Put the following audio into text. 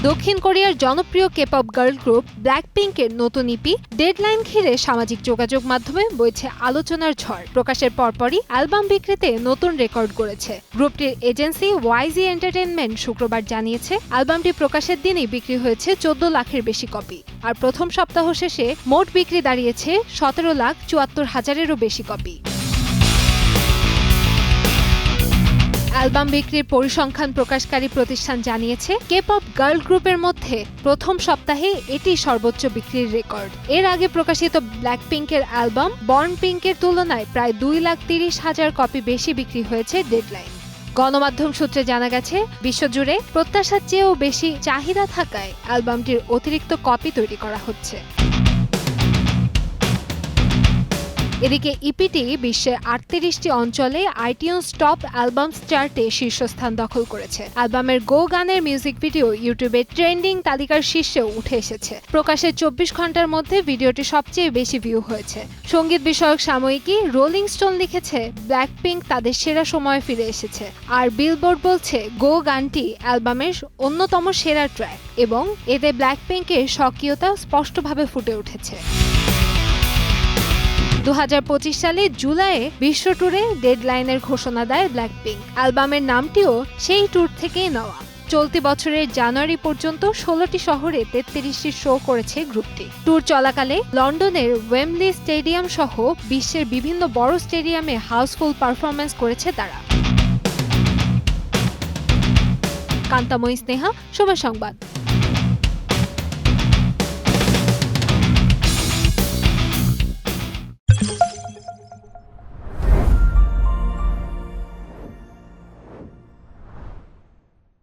দক্ষিণ কোরিয়ার জনপ্রিয় কেপপ গার্ল গ্রুপ ব্ল্যাকপিঙ্কের নতুন ইপি ডেডলাইন ঘিরে সামাজিক যোগাযোগ মাধ্যমে বইছে আলোচনার ঝড়। প্রকাশের পরপরই অ্যালবাম বিক্রিতে নতুন রেকর্ড গড়েছে। গ্রুপটির এজেন্সি ওয়াইজি এন্টারটেইনমেন্ট শুক্রবার জানিয়েছে, অ্যালবামটি প্রকাশের দিনই বিক্রি হয়েছে ১৪ লাখের বেশি কপি। আর প্রথম সপ্তাহ শেষে মোট বিক্রি দাঁড়িয়েছে ১৭,৭৪,০০০-এরও বেশি কপি। অ্যালবাম বিক্রির পরিসংখ্যান প্রকাশকারী প্রতিষ্ঠান জানিয়েছে, কেপপ গার্ল গ্রুপের মধ্যে প্রথম সপ্তাহে এটি সর্বোচ্চ বিক্রির রেকর্ড। এর আগে প্রকাশিত ব্ল্যাকপিঙ্কের অ্যালবাম বর্ন পিঙ্কের তুলনায় প্রায় ২,৩০,০০০ কপি বেশি বিক্রি হয়েছে ডেডলাইন। গণমাধ্যম সূত্রে জানা গেছে, বিশ্বজুড়ে প্রত্যাশার চেয়েও বেশি চাহিদা থাকায় অ্যালবামটির অতিরিক্ত কপি তৈরি করা হচ্ছে। এদিকে ইপিটি বিশ্বের ৩৮টি অঞ্চলে আইটিউনস টপ অ্যালবামস চার্টে শীর্ষস্থান দখল করেছে। অ্যালবামের গো গানের মিউজিক ভিডিও ইউটিউবে ট্রেন্ডিং তালিকার শীর্ষেও উঠে এসেছে। প্রকাশের ২৪ ঘন্টার মধ্যে ভিডিওটি সবচেয়ে বেশি ভিউ হয়েছে। সঙ্গীত বিষয়ক সাময়িকী রোলিং স্টোন লিখেছে, ব্ল্যাকপিঙ্ক তাদের সেরা সময়ে ফিরে এসেছে। আর বিলবোর্ড বলছে, গো গানটি অ্যালবামের অন্যতম সেরা ট্র্যাক এবং এতে ব্ল্যাকপিঙ্কের স্বকীয়তা স্পষ্টভাবে ফুটে উঠেছে। ২০২৫ সালে জুলাইয়ে বিশ্ব ট্যুরে ডেডলাইনের ঘোষণা দেয় ব্ল্যাকপিঙ্ক। অ্যালবামের নামটিও সেই ট্যুর থেকেই নেওয়া। চলতি বছরের জানুয়ারি পর্যন্ত ১৬টি শহরে ৩৩টি শো করেছে গ্রুপটি। ট্যুর চলাকালে লন্ডনের ওয়েম্বলি স্টেডিয়াম সহ বিশ্বের বিভিন্ন বড় স্টেডিয়ামে হাউসফুল পারফরম্যান্স করেছে তারা। কান্তাময়ী স্নেহা, সময় সংবাদ।